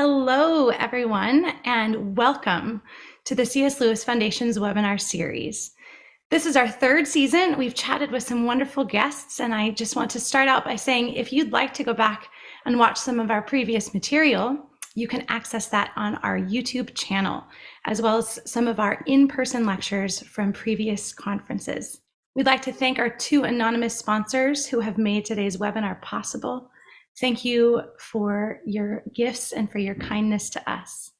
Hello, everyone, and welcome to the C.S. Lewis Foundation's webinar series. This is our third season. We've chatted with some wonderful guests, and I just want to start out by saying if you'd like to go back and watch some of our previous material, you can access that on our YouTube channel, as well as some of our in-person lectures from previous conferences. We'd like to thank our two anonymous sponsors who have made today's webinar possible. Thank you for your gifts and for your kindness to us.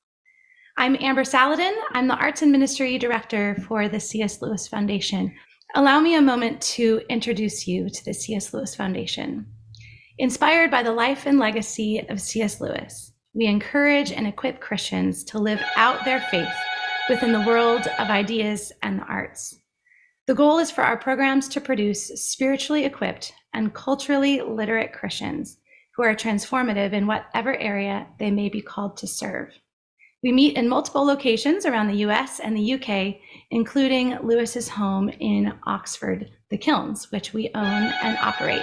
I'm Amber Saladin. I'm the Arts and Ministry Director for the C.S. Lewis Foundation. Allow me a moment to introduce you to the C.S. Lewis Foundation. Inspired by the life and legacy of C.S. Lewis, we encourage and equip Christians to live out their faith within the world of ideas and the arts. The goal is for our programs to produce spiritually equipped and culturally literate Christians who are transformative in whatever area they may be called to serve. We meet in multiple locations around the US and the UK, including Lewis's home in Oxford, the Kilns, which we own and operate.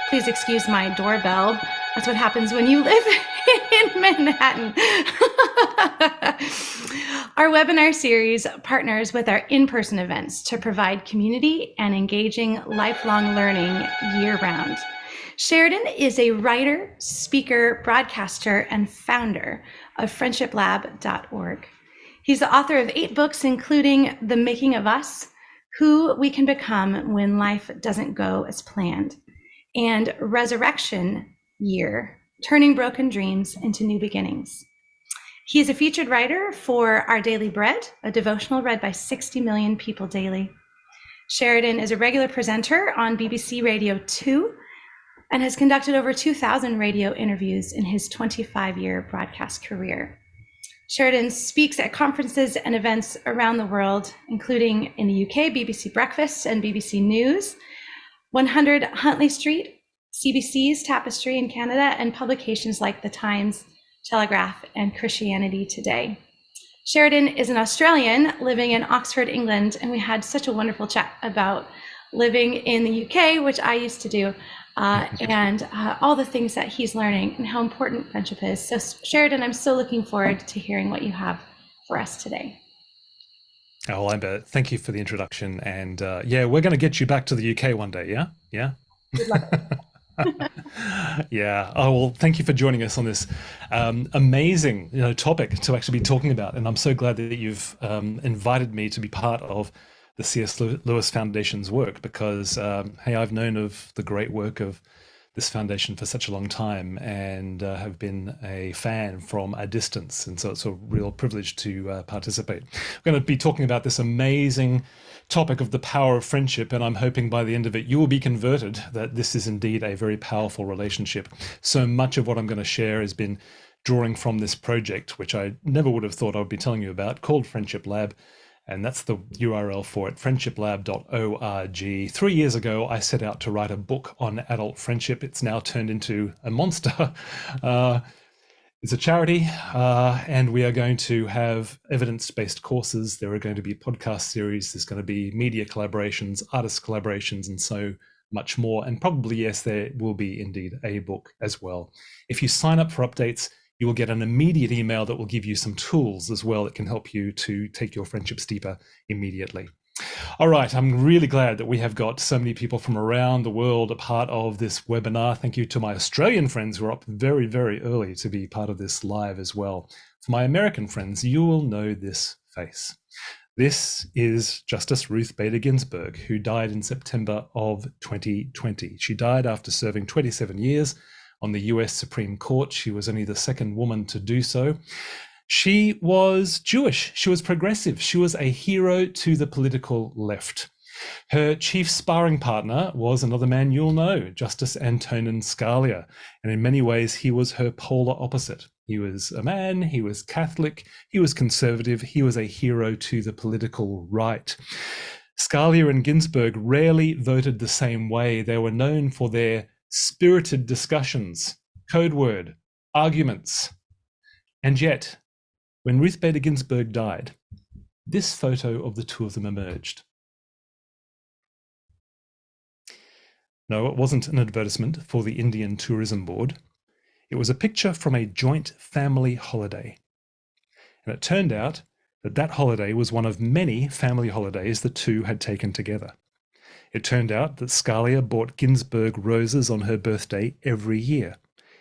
Please excuse my doorbell. That's what happens when you live in Manhattan. Our webinar series partners with our in-person events to provide community and engaging lifelong learning year-round. Sheridan is a writer, speaker, broadcaster, and founder of friendshiplab.org. He's the author of 8 books, including The Making of Us, Who We Can Become When Life Doesn't Go as Planned, and Resurrection Year, Turning Broken Dreams into New Beginnings. He is a featured writer for Our Daily Bread, a devotional read by 60 million people daily. Sheridan is a regular presenter on BBC Radio 2, and has conducted over 2,000 radio interviews in his 25-year broadcast career. Sheridan speaks at conferences and events around the world, including in the UK, BBC Breakfast and BBC News, 100 Huntley Street, CBC's Tapestry in Canada, and publications like The Times, Telegraph, and Christianity Today. Sheridan is an Australian living in Oxford, England, and we had such a wonderful chat about living in the UK, which I used to do, and all the things that he's learning and how important friendship is. So Sheridan, I'm so looking forward to hearing what you have for us today. Oh, Amber, thank you for the introduction. And yeah, we're going to get you back to the UK one day. Yeah. Yeah. Good luck. Yeah. Oh, well, thank you for joining us on this amazing, topic to actually be talking about. And I'm so glad that you've invited me to be part of the C.S. Lewis Foundation's work, because, hey, I've known of the great work of this foundation for such a long time and have been a fan from a distance. And so it's a real privilege to participate. We're going to be talking about this amazing topic of the power of friendship, and I'm hoping by the end of it you will be converted that this is indeed a very powerful relationship. So much of what I'm going to share has been drawing from this project, which I never would have thought I would be telling you about, called Friendship Lab. And that's the URL for it, friendshiplab.org. 3 years ago, I set out to write a book on adult friendship. It's now turned into a monster. It's a charity, and we are going to have evidence-based courses. There are going to be podcast series. There's going to be media collaborations, artist collaborations, and so much more. And probably, yes, there will be indeed a book as well. If you sign up for updates, you will get an immediate email that will give you some tools as well that can help you to take your friendships deeper immediately. All right, I'm really glad that we have got so many people from around the world a part of this webinar. Thank you to my Australian friends who are up very, very early to be part of this live as well. For my American friends, you will know this face. This is Justice Ruth Bader Ginsburg, who died in September of 2020. She died after serving 27 years on the US Supreme Court. She was only the second woman to do so. She was Jewish. She was progressive. She was a hero to the political left. Her chief sparring partner was another man you'll know, Justice Antonin Scalia. And in many ways, he was her polar opposite. He was a man, he was Catholic, he was conservative, he was a hero to the political right. Scalia and Ginsburg rarely voted the same way. They were known for their spirited discussions, code word, arguments. And yet, when Ruth Bader Ginsburg died, this photo of the two of them emerged. No, it wasn't an advertisement for the Indian Tourism Board. It was a picture from a joint family holiday. And it turned out that that holiday was one of many family holidays the two had taken together. It turned out that Scalia bought Ginsberg roses on her birthday every year.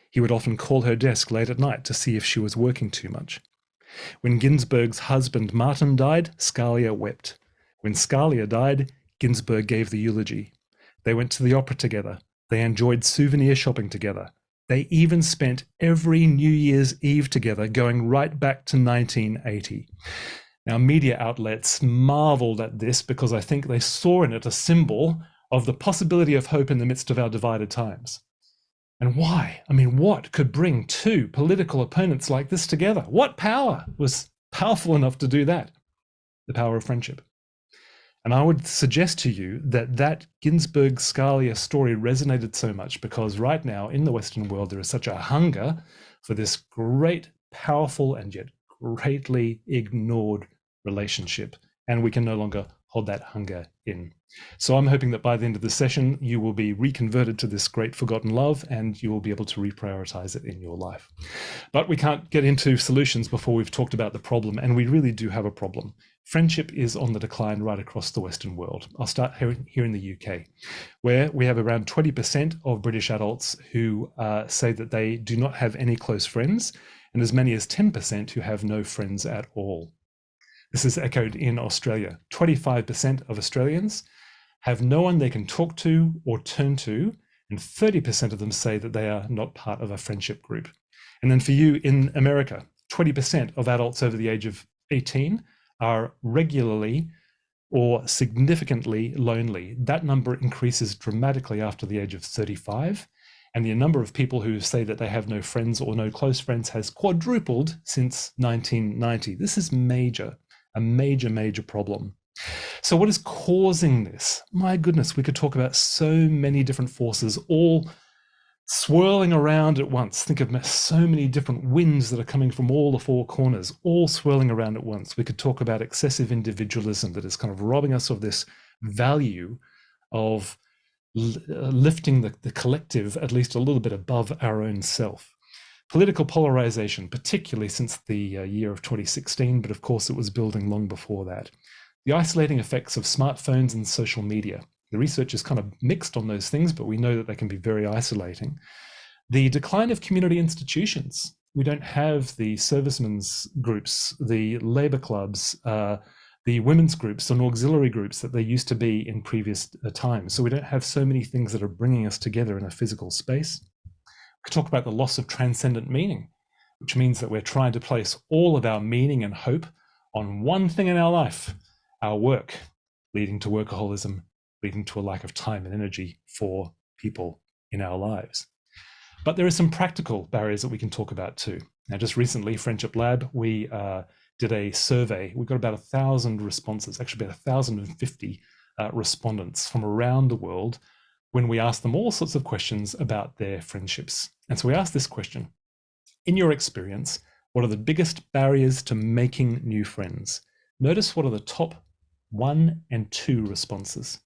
He would often call her desk late at night to see if she was working too much. When Ginsberg's husband Martin died, Scalia wept. When Scalia died, Ginsberg gave the eulogy. They went to the opera together. They enjoyed souvenir shopping together. They even spent every New Year's Eve together, going right back to 1980. Now, media outlets marveled at this because I think they saw in it a symbol of the possibility of hope in the midst of our divided times. And why? I mean, what could bring two political opponents like this together? What power was powerful enough to do that? The power of friendship. And I would suggest to you that that Ginsberg-Scalia story resonated so much because right now in the Western world, there is such a hunger for this great, powerful, and yet greatly ignored relationship. And we can no longer hold that hunger in. So I'm hoping that by the end of the session, you will be reconverted to this great forgotten love and you will be able to reprioritize it in your life. But we can't get into solutions before we've talked about the problem, and we really do have a problem. Friendship is on the decline right across the Western world. I'll start here in the UK, where we have around 20% of British adults who say that they do not have any close friends, and as many as 10% who have no friends at all. This is echoed in Australia. 25% of Australians have no one they can talk to or turn to, and 30% of them say that they are not part of a friendship group. And then for you in America, 20% of adults over the age of 18 are regularly or significantly lonely. That number increases dramatically after the age of 35. And the number of people who say that they have no friends or no close friends has quadrupled since 1990. This is major, a major, major problem. So what is causing this? My goodness, we could talk about so many different forces all swirling around at once. Think of so many different winds that are coming from all the four corners, all swirling around at once. We could talk about excessive individualism that is kind of robbing us of this value of lifting the collective at least a little bit above our own self. Political polarization, particularly since the year of 2016, but of course it was building long before that. The isolating effects of smartphones and social media. The research is kind of mixed on those things, but we know that they can be very isolating. The decline of community institutions. We don't have the servicemen's groups, the labor clubs, the women's groups and auxiliary groups that they used to be in previous times. So we don't have so many things that are bringing us together in a physical space. We could talk about the loss of transcendent meaning, which means that we're trying to place all of our meaning and hope on one thing in our life, our work, leading to workaholism, leading to a lack of time and energy for people in our lives. But there are some practical barriers that we can talk about too. Now, just recently, Friendship Lab, we did a survey. We got about 1,000 responses, actually about 1,050 respondents from around the world when we asked them all sorts of questions about their friendships. And so we asked this question: in your experience, what are the biggest barriers to making new friends? Notice what are the top 1 and 2 responses.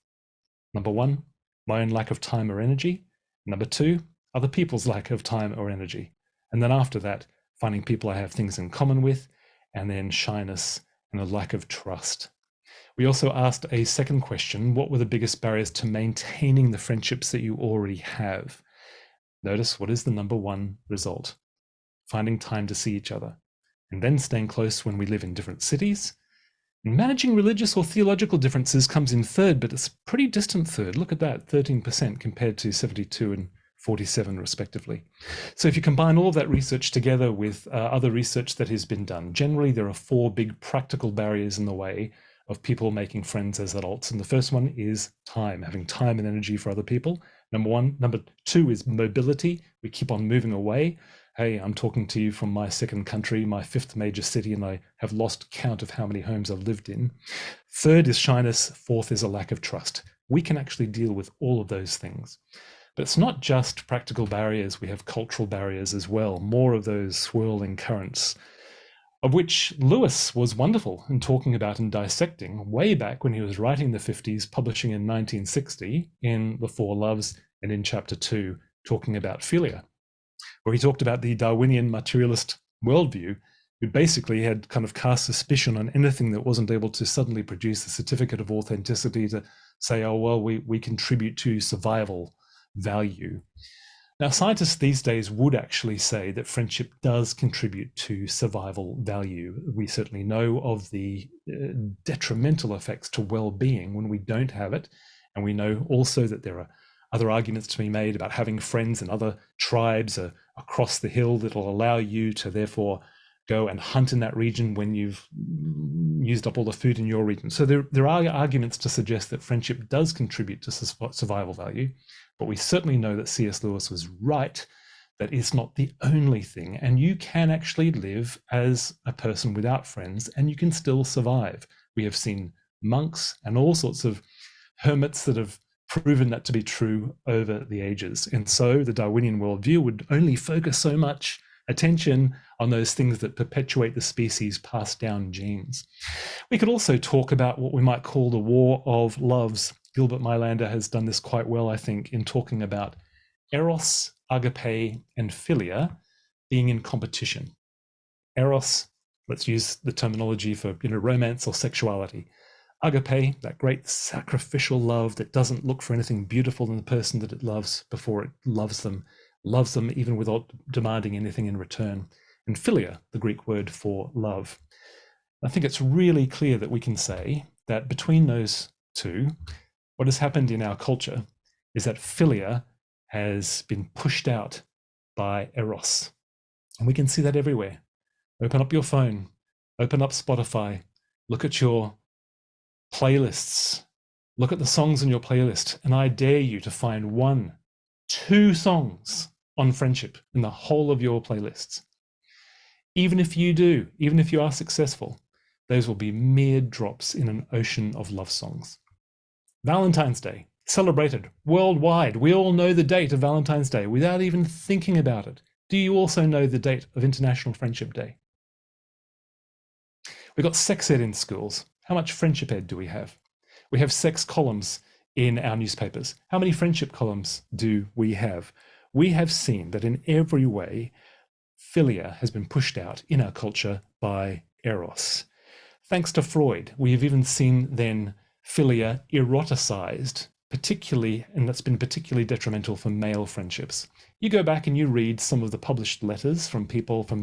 Number 1, my own lack of time or energy. Number 2, other people's lack of time or energy. And then after that, finding people I have things in common with, and then shyness and a lack of trust. We also asked a second question: what were the biggest barriers to maintaining the friendships that you already have? Notice what is the number 1 result: finding time to see each other, and then staying close when we live in different cities. Managing religious or theological differences comes in third, but it's a pretty distant third. Look at that, 13% compared to 72 and 47 respectively. So if you combine all of that research together with other research that has been done, generally there are 4 big practical barriers in the way of people making friends as adults. And the first one is time, having time and energy for other people. Number 1. Number 2 is mobility. We keep on moving away. Hey, I'm talking to you from my second country, my 5th major city, and I have lost count of how many homes I've lived in. 3rd is shyness. 4th is a lack of trust. We can actually deal with all of those things. But it's not just practical barriers. We have cultural barriers as well, more of those swirling currents, of which Lewis was wonderful in talking about and dissecting way back when he was writing the 50s, publishing in 1960 in The Four Loves, and in chapter 2, talking about philia, where he talked about the Darwinian materialist worldview, who basically had kind of cast suspicion on anything that wasn't able to suddenly produce a certificate of authenticity to say, oh, well, we contribute to survival value. Now, scientists these days would actually say that friendship does contribute to survival value. We certainly know of the detrimental effects to well-being when we don't have it. And we know also that there are other arguments to be made about having friends in other tribes across the hill that will allow you to therefore go and hunt in that region when you've used up all the food in your region. So there are arguments to suggest that friendship does contribute to survival value. But we certainly know that C.S. Lewis was right, that it's not the only thing. And you can actually live as a person without friends and you can still survive. We have seen monks and all sorts of hermits that have proven that to be true over the ages. And so the Darwinian worldview would only focus so much attention on those things that perpetuate the species' passed down genes. We could also talk about what we might call the war of loves. Gilbert Meilander has done this quite well, I think, in talking about eros, agape, and philia being in competition. Eros, let's use the terminology for romance or sexuality. Agape, that great sacrificial love that doesn't look for anything beautiful in the person that it loves before it loves them even without demanding anything in return. And philia, the Greek word for love. I think it's really clear that we can say that between those two, what has happened in our culture is that philia has been pushed out by eros. And we can see that everywhere. Open up your phone, open up Spotify, look at your playlists, look at the songs in your playlist, and I dare you to find 1, 2 songs on friendship in the whole of your playlists. Even if you are successful, those will be mere drops in an ocean of love songs. Valentine's Day, celebrated worldwide. We all know the date of Valentine's Day without even thinking about it. Do you also know the date of International Friendship Day? We've got sex ed in schools. How much friendship ed do we have? We have sex columns in our newspapers. How many friendship columns do we have? We have seen that in every way, philia has been pushed out in our culture by eros. Thanks to Freud, we have even seen then philia eroticized, particularly, and that's been particularly detrimental for male friendships. You go back and you read some of the published letters from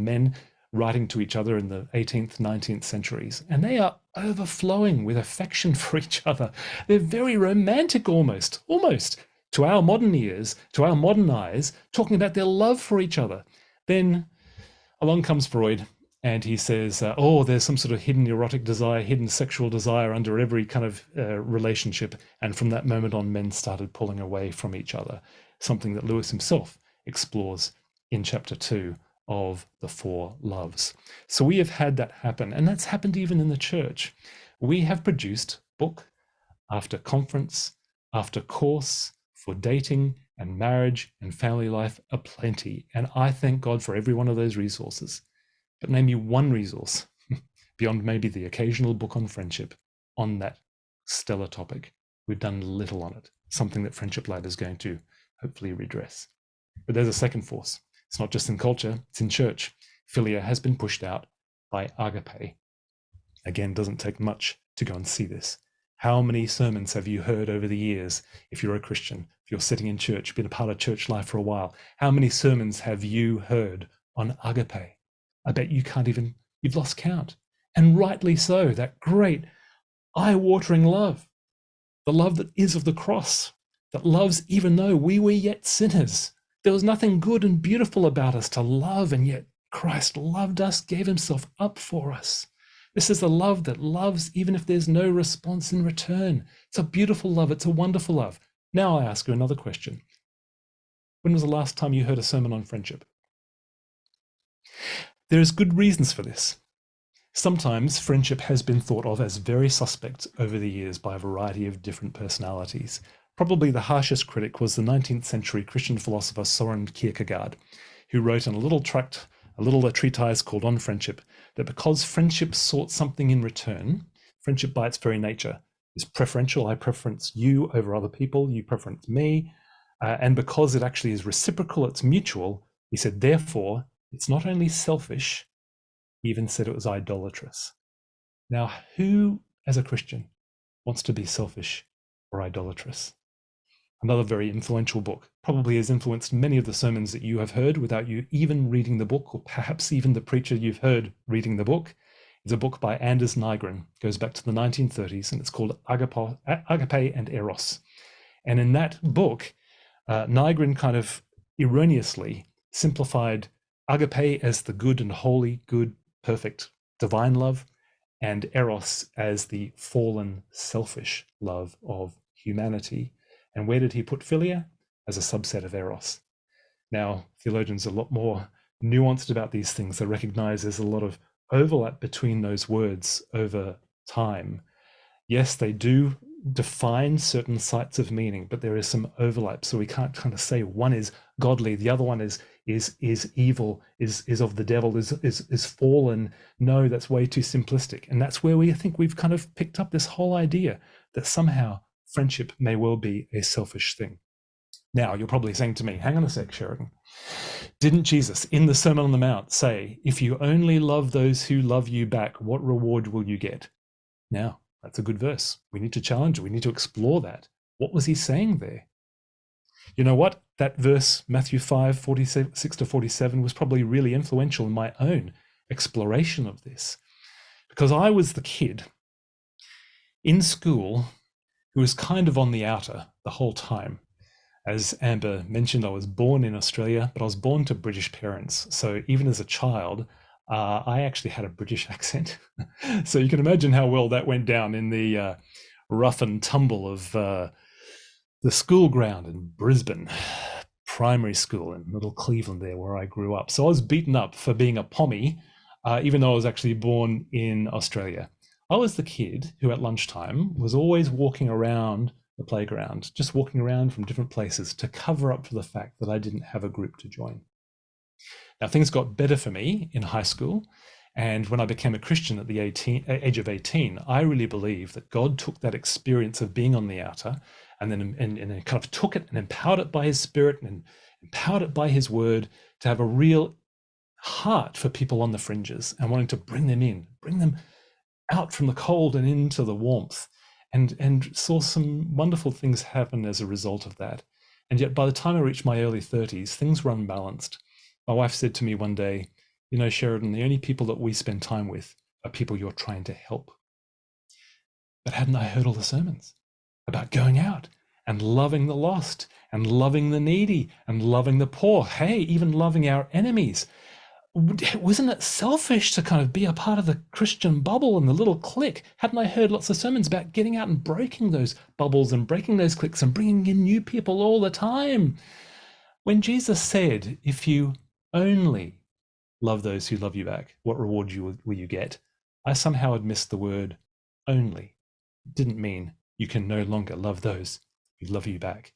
men writing to each other in the 18th, 19th centuries, and they are overflowing with affection for each other. They're very romantic almost, to our modern ears, to our modern eyes, talking about their love for each other. Then along comes Freud, and he says, there's some sort of hidden erotic desire, hidden sexual desire under every kind of relationship. And from that moment on, men started pulling away from each other, something that Lewis himself explores in chapter 2 of the 4 loves. So we have had that happen, and that's happened even in the church. We have produced book after conference, after course for dating and marriage and family life aplenty. And I thank God for every one of those resources. But name me one resource beyond maybe the occasional book on friendship on that stellar topic. We've done little on it, something that Friendship Lab is going to hopefully redress. But there's a second force. It's not just in culture, it's in church. Philia has been pushed out by agape. Again, doesn't take much to go and see this. How many sermons have you heard over the years, if you're a Christian, if you're sitting in church, been a part of church life for a while? How many sermons have you heard on agape? I bet you've lost count. And rightly so, that great eye-watering love, the love that is of the cross, that loves even though we were yet sinners. There was nothing good and beautiful about us to love, and yet Christ loved us, gave himself up for us. This is a love that loves even if there's no response in return. It's a beautiful love. It's a wonderful love. Now I ask you another question. When was the last time you heard a sermon on friendship? There's good reasons for this. Sometimes friendship has been thought of as very suspect over the years by a variety of different personalities. Probably the harshest critic was the 19th century Christian philosopher Soren Kierkegaard, who wrote in a little treatise called On Friendship, that because friendship sought something in return, friendship by its very nature is preferential. I preference you over other people, you preference me. And because it actually is reciprocal, it's mutual, He said, therefore, it's not only selfish, he even said it was idolatrous. Now, who, as a Christian, wants to be selfish or idolatrous? Another very influential book, probably has influenced many of the sermons that you have heard without you even reading the book, or perhaps even the preacher you've heard reading the book, is a book by Anders Nygren. It goes back to the 1930s, and it's called Agape and Eros. And in that book, Nygren kind of erroneously simplified agape as the good and holy, good, perfect, divine love, and eros as the fallen, selfish love of humanity. And where did he put philia? As a subset of eros. Now, theologians are a lot more nuanced about these things. They recognize there's a lot of overlap between those words over time. Yes, they do define certain sites of meaning, but there is some overlap. So we can't kind of say one is godly, the other one is evil, is of the devil, is fallen. No, that's way too simplistic. And that's where we think we've kind of picked up this whole idea that somehow friendship may well be a selfish thing. Now, you're probably saying to me, hang on a sec, Sheridan. Didn't Jesus in the Sermon on the Mount say, if you only love those who love you back, what reward will you get? Now, that's a good verse. We need to challenge it. We need to explore that. What was he saying there? You know what? That verse, Matthew 5, 46 to 47, was probably really influential in my own exploration of this. Because I was the kid in school who was kind of on the outer the whole time. As Amber mentioned, I was born in Australia, but I was born to British parents. So even as a child, I actually had a British accent. So you can imagine how well that went down in the rough and tumble of the school ground in Brisbane, primary school in Little Cleveland there where I grew up. So I was beaten up for being a Pommy, even though I was actually born in Australia. I was the kid who at lunchtime was always walking around the playground, just walking around from different places to cover up for the fact that I didn't have a group to join. Now, things got better for me in high school. And when I became a Christian at the age of 18, I really believe that God took that experience of being on the outer and then and kind of took it and empowered it by his Spirit and empowered it by his word to have a real heart for people on the fringes and wanting to bring them in, bring them out from the cold and into the warmth. And saw some wonderful things happen as a result of that. And yet by the time I reached my early 30s, things were unbalanced. My wife said to me one day, you know, Sheridan, the only people that we spend time with are people you're trying to help. But hadn't I heard all the sermons about going out and loving the lost and loving the needy and loving the poor? Hey, even loving our enemies. Wasn't it selfish to kind of be a part of the Christian bubble and the little clique? Hadn't I heard lots of sermons about getting out and breaking those bubbles and breaking those cliques and bringing in new people all the time? When Jesus said, if you only love those who love you back, what reward will you get? I somehow had missed the word only. It didn't mean you can no longer love those who love you back.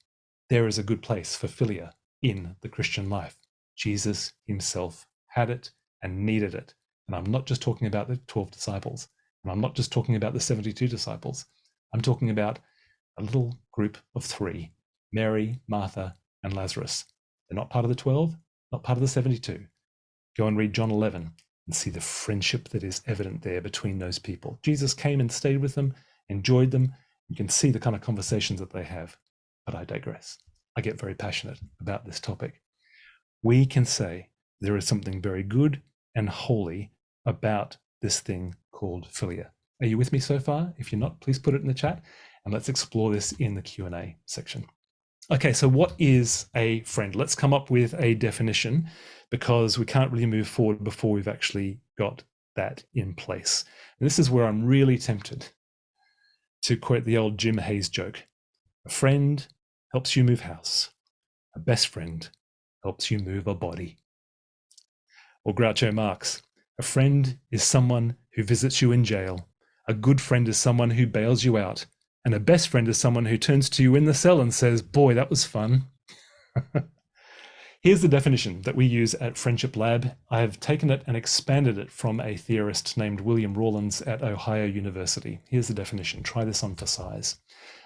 There is a good place for philia in the Christian life. Jesus himself had it and needed it. And I'm not just talking about the 12 disciples, and I'm not just talking about the 72 disciples. I'm talking about a little group of 3, Mary, Martha, and Lazarus. They're not part of the 12, not part of the 72. Go and read John 11 and see the friendship that is evident there between those people. Jesus came and stayed with them, enjoyed them. You can see the kind of conversations that they have. But I digress. I get very passionate about this topic. We can say there is something very good and holy about this thing called philia. Are you with me so far? If you're not, please put it in the chat and let's explore this in the Q&A section. Okay, so what is a friend? Let's come up with a definition because we can't really move forward before we've actually got that in place. And this is where I'm really tempted to quote the old Jim Hayes joke. A friend helps you move house. A best friend helps you move a body. Or Groucho Marx, a friend is someone who visits you in jail. A good friend is someone who bails you out. And a best friend is someone who turns to you in the cell and says, boy, that was fun. Here's the definition that we use at Friendship Lab. I have taken it and expanded it from a theorist named William Rawlins at Ohio University. Here's the definition. Try this on for size.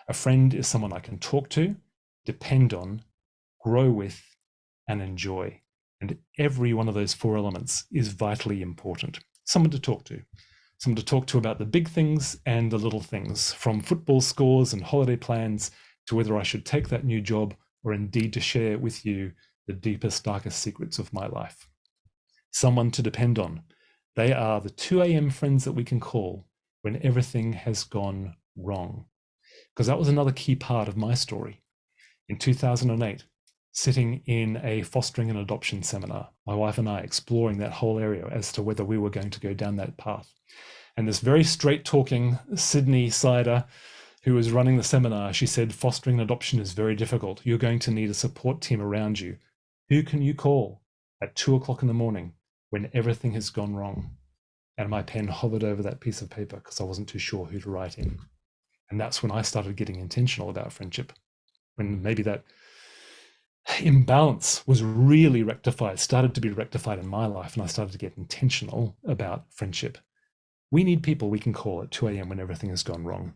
A friend is someone I can talk to, depend on, grow with, and enjoy. And every one of those four elements is vitally important. Someone to talk to about the big things and the little things, from football scores and holiday plans to whether I should take that new job, or indeed to share with you the deepest, darkest secrets of my life. Someone to depend on. They are the 2 a.m. friends that we can call when everything has gone wrong. Because that was another key part of my story. In 2008, sitting in a fostering and adoption seminar, my wife and I exploring that whole area as to whether we were going to go down that path. And this very straight talking Sydney sider who was running the seminar, she said, fostering and adoption is very difficult. You're going to need a support team around you. Who can you call at 2 o'clock in the morning when everything has gone wrong? And my pen hovered over that piece of paper because I wasn't too sure who to write in. And that's when I started getting intentional about friendship, when maybe that imbalance was really rectified, started to be rectified in my life, and I started to get intentional about friendship. We need people we can call at 2 a.m. when everything has gone wrong.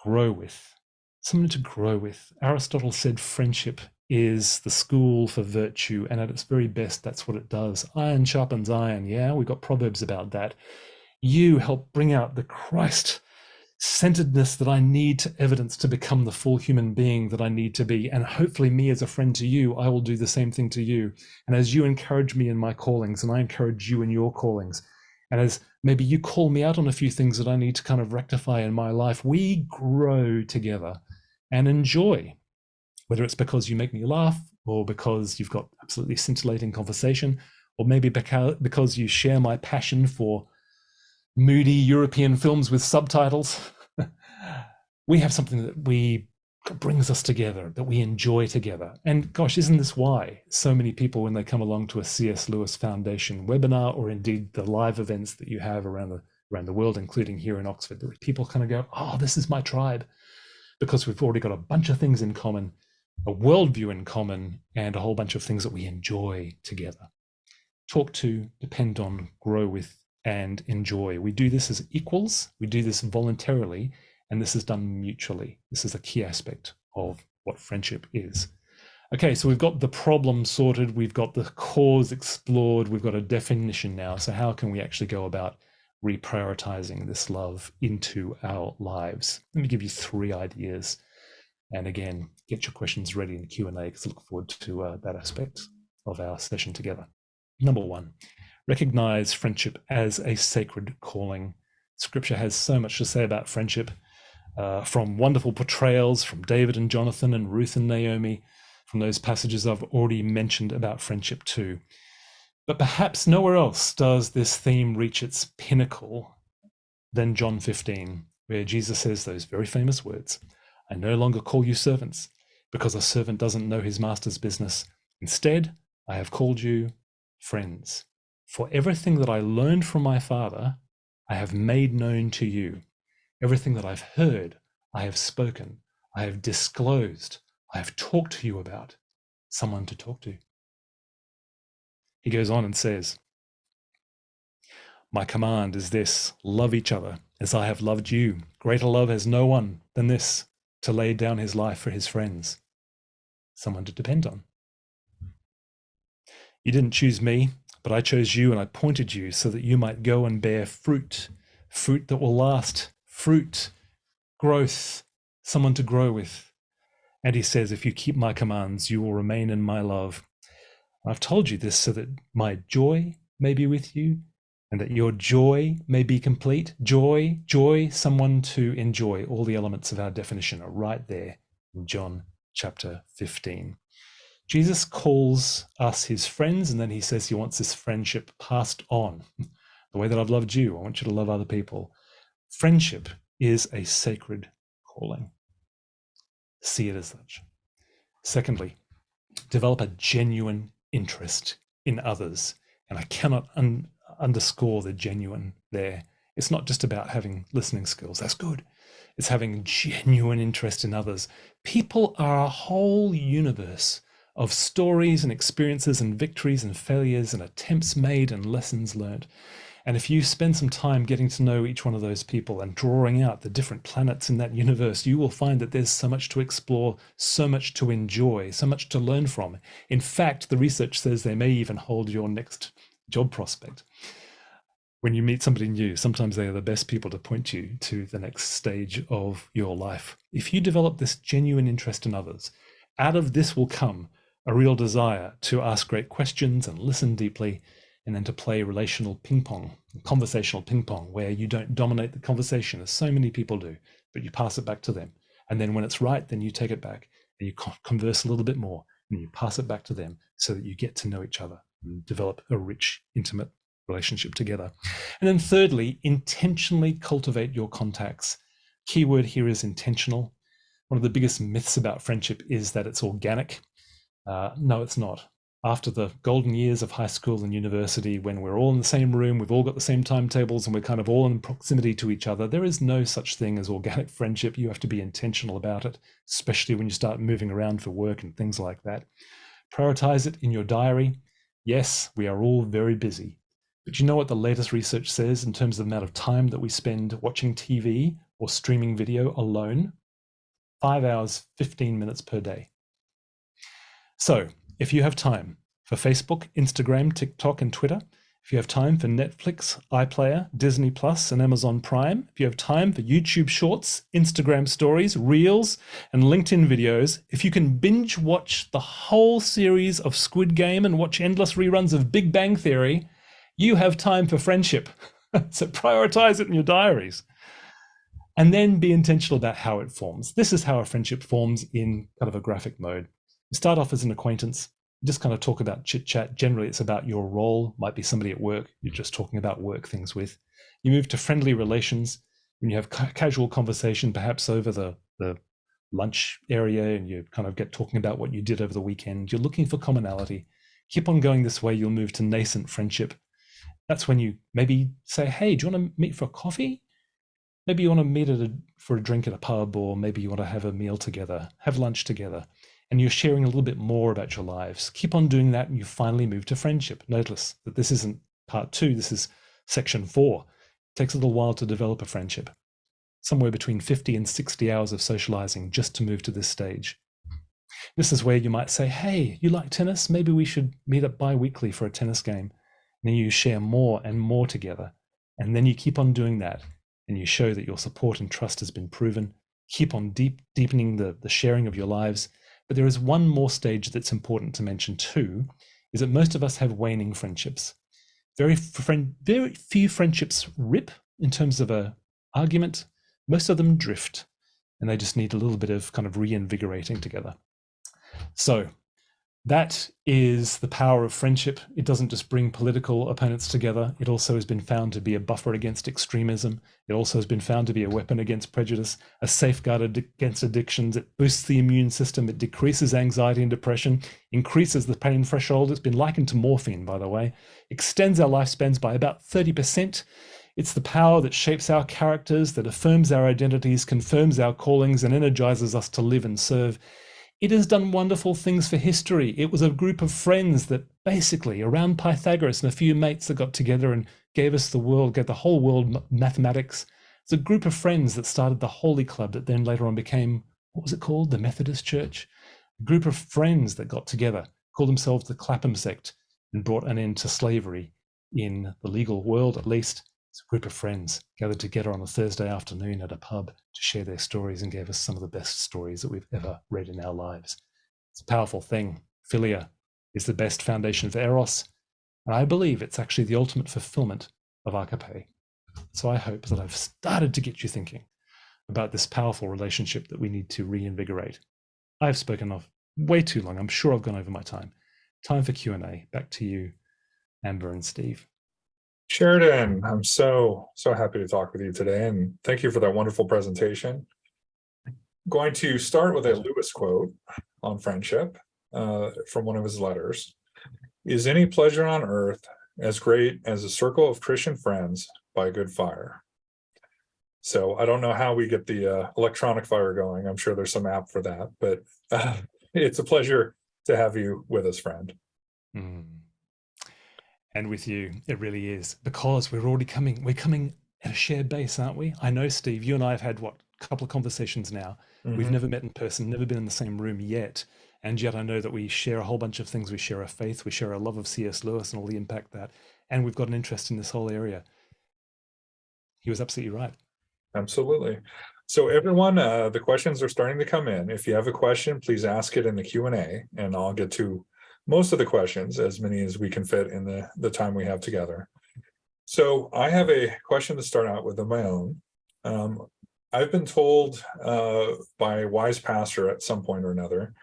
Grow with, someone to grow with. Aristotle said friendship is the school for virtue, and at its very best, that's what it does. Iron sharpens iron, yeah? We've got proverbs about that. You help bring out the Christ-centeredness that I need to evidence to become the full human being that I need to be. And hopefully me as a friend to you, I will do the same thing to you. And as you encourage me in my callings, and I encourage you in your callings, and as maybe you call me out on a few things that I need to kind of rectify in my life, we grow together and enjoy, whether it's because you make me laugh, or because you've got absolutely scintillating conversation, or maybe because you share my passion for moody European films with subtitles. We have something that brings us together, that we enjoy together. And gosh, isn't this why so many people, when they come along to a C.S. Lewis Foundation webinar, or indeed the live events that you have around the world, including here in Oxford, that people kind of go, oh, this is my tribe, because we've already got a bunch of things in common, a worldview in common, and a whole bunch of things that we enjoy together. Talk to, depend on, grow with, and enjoy. We do this as equals. We do this voluntarily, and this is done mutually. This is a key aspect of what friendship is. Okay, so we've got the problem sorted. We've got the cause explored. We've got a definition now. So how can we actually go about reprioritizing this love into our lives? Let me give you 3 ideas. And again, get your questions ready in the Q&A, because I look forward to that aspect of our session together. Number 1, recognize friendship as a sacred calling. Scripture has so much to say about friendship, from wonderful portrayals from David and Jonathan and Ruth and Naomi, from those passages I've already mentioned about friendship too. But perhaps nowhere else does this theme reach its pinnacle than John 15, where Jesus says those very famous words, I no longer call you servants, because a servant doesn't know his master's business. Instead, I have called you friends. For everything that I learned from my Father, I have made known to you. Everything that I've heard, I have spoken, I have disclosed, I have talked to you about. Someone to talk to. He goes on and says, my command is this, love each other as I have loved you. Greater love has no one than this, to lay down his life for his friends. Someone to depend on. You didn't choose me, but I chose you, and I appointed you so that you might go and bear fruit, fruit that will last, fruit, growth, someone to grow with. And he says, if you keep my commands, you will remain in my love. I've told you this so that my joy may be with you, and that your joy may be complete. Joy, someone to enjoy. All the elements of our definition are right there in John chapter 15. Jesus calls us his friends, and then he says he wants this friendship passed on. The way that I've loved you, I want you to love other people. Friendship is a sacred calling. See it as such. Secondly, develop a genuine interest in others. And I cannot underscore the genuine there. It's not just about having listening skills. That's good. It's having genuine interest in others. People are a whole universe of stories and experiences and victories and failures and attempts made and lessons learned. And if you spend some time getting to know each one of those people and drawing out the different planets in that universe, you will find that there's so much to explore, so much to enjoy, so much to learn from. In fact, the research says they may even hold your next job prospect. When you meet somebody new, sometimes they are the best people to point you to the next stage of your life. If you develop this genuine interest in others, out of this will come a real desire to ask great questions and listen deeply, and then to play relational ping pong, conversational ping pong, where you don't dominate the conversation as so many people do, but you pass it back to them. And then when it's right, then you take it back and you converse a little bit more and you pass it back to them so that you get to know each other and develop a rich, intimate relationship together. And then thirdly, intentionally cultivate your contacts. Keyword here is intentional. One of the biggest myths about friendship is that it's organic. No, it's not. After the golden years of high school and university, when we're all in the same room, we've all got the same timetables, and we're kind of all in proximity to each other, there is no such thing as organic friendship. You have to be intentional about it, especially when you start moving around for work and things like that. Prioritize it in your diary. Yes, we are all very busy. But you know what the latest research says in terms of the amount of time that we spend watching TV or streaming video alone? 5 hours, 15 minutes per day. So if you have time for Facebook, Instagram, TikTok, and Twitter, if you have time for Netflix, iPlayer, Disney Plus, and Amazon Prime, if you have time for YouTube Shorts, Instagram Stories, Reels, and LinkedIn videos, if you can binge watch the whole series of Squid Game and watch endless reruns of Big Bang Theory, you have time for friendship. So prioritize it in your diaries. And then be intentional about how it forms. This is how a friendship forms in kind of a graphic mode. You start off as an acquaintance, you just kind of talk about chit chat. Generally, it's about your role, might be somebody at work you're just talking about work things with. You move to friendly relations when you have casual conversation, perhaps over the lunch area, and you kind of get talking about what you did over the weekend. You're looking for commonality. Keep on going this way, you'll move to nascent friendship. That's when you maybe say, hey, do you want to meet for coffee? Maybe you want to meet for a drink at a pub, or maybe you want to have a meal together, have lunch together, and you're sharing a little bit more about your lives. Keep on doing that, and you finally move to friendship. Notice that this isn't part 2, this is section 4. It takes a little while to develop a friendship, somewhere between 50 and 60 hours of socializing just to move to this stage. This is where you might say, hey, you like tennis? Maybe we should meet up bi-weekly for a tennis game. And then you share more and more together. And then you keep on doing that. And you show that your support and trust has been proven. Keep on deepening the sharing of your lives. But there is one more stage that's important to mention too, is that most of us have waning friendships. Very few friendships rip in terms of an argument. Most of them drift, and they just need a little bit of kind of reinvigorating together. So that is the power of friendship. It doesn't just bring political opponents together. It also has been found to be a buffer against extremism. It also has been found to be a weapon against prejudice, a safeguard against addictions. It boosts the immune system. It decreases anxiety and depression, increases the pain threshold. It's been likened to morphine, by the way, extends our lifespans by about 30%. It's the power that shapes our characters, that affirms our identities, confirms our callings, and energizes us to live and serve. It has done wonderful things for history. It was a group of friends that basically, around Pythagoras and a few mates that got together and gave us the world, gave the whole world mathematics. It's a group of friends that started the Holy Club that then later on became, what was it called? The Methodist Church. A group of friends that got together, called themselves the Clapham sect, and brought an end to slavery in the legal world, at least. It's a group of friends gathered together on a Thursday afternoon at a pub to share their stories and gave us some of the best stories that we've ever read in our lives. It's a powerful thing. Philia is the best foundation for Eros, and I believe it's actually the ultimate fulfillment of agape. So I hope that I've started to get you thinking about this powerful relationship that we need to reinvigorate. I've spoken of way too long. I'm sure I've gone over my time. Time for Q&A. Back to you, Amber and Steve. Sheridan, I'm so happy to talk with you today, and thank you for that wonderful presentation. I'm going to start with a Lewis quote on friendship from one of his letters. Is any pleasure on earth as great as a circle of Christian friends by a good fire? So I don't know how we get the electronic fire going. I'm sure there's some app for that, but it's a pleasure to have you with us, friend. And with you, it really is, because we're coming at a shared base, aren't we? I know, Steve, you and I have had what, a couple of conversations now. We've Mhm. never met in person, never been in the same room yet. And yet I know that we share a whole bunch of things. We share our faith, we share our love of C.S. Lewis and all the impact that, and we've got an interest in this whole area. He was absolutely right. Absolutely. So everyone, the questions are starting to come in. If you have a question, please ask it in the Q&A, and I'll get to most of the questions, as many as we can fit in the time we have together. So I have a question to start out with of my own. I've been told by a wise pastor at some point or another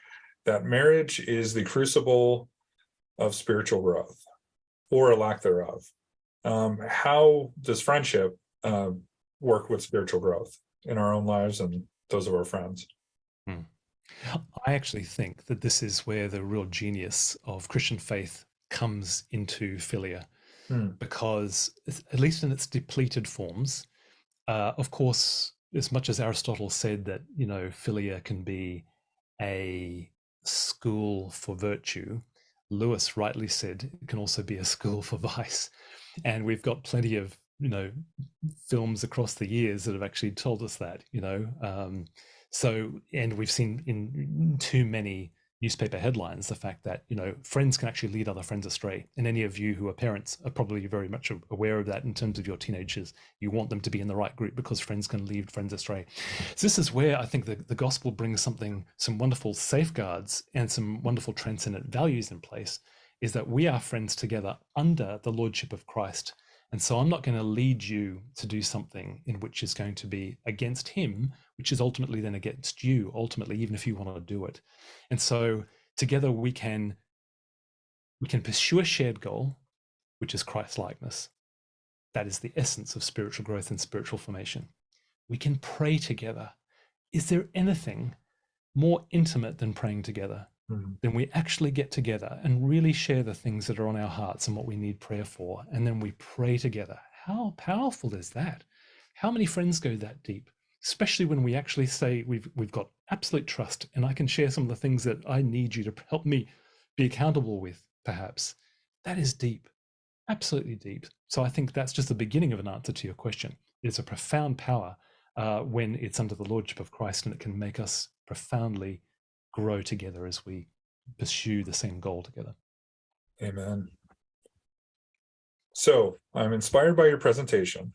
that marriage is the crucible of spiritual growth, or a lack thereof. How does friendship work with spiritual growth in our own lives and those of our friends? Hmm. I actually think that this is where the real genius of Christian faith comes into philia, Hmm. because at least in its depleted forms, of course, as much as Aristotle said that, philia can be a school for virtue, Lewis rightly said it can also be a school for vice. And we've got plenty of, films across the years that have actually told us that, and we've seen in too many newspaper headlines the fact that, friends can actually lead other friends astray. And any of you who are parents are probably very much aware of that in terms of your teenagers. You want them to be in the right group because friends can lead friends astray. So this is where I think the gospel brings some wonderful safeguards and some wonderful transcendent values in place, is that we are friends together under the lordship of Christ. And so I'm not going to lead you to do something in which is going to be against him, which is ultimately then against you, ultimately, even if you want to do it. And so together we can pursue a shared goal, which is Christ likeness. That is the essence of spiritual growth and spiritual formation. We can pray together. Is there anything more intimate than praying together? Mhm. Then we actually get together and really share the things that are on our hearts and what we need prayer for. And then we pray together. How powerful is that? How many friends go that deep? Especially when we actually say we've got absolute trust, and I can share some of the things that I need you to help me be accountable with, perhaps. That is deep, absolutely deep. So I think that's just the beginning of an answer to your question. It's a profound power when it's under the lordship of Christ, and it can make us profoundly grow together as we pursue the same goal together. Amen. So I'm inspired by your presentation.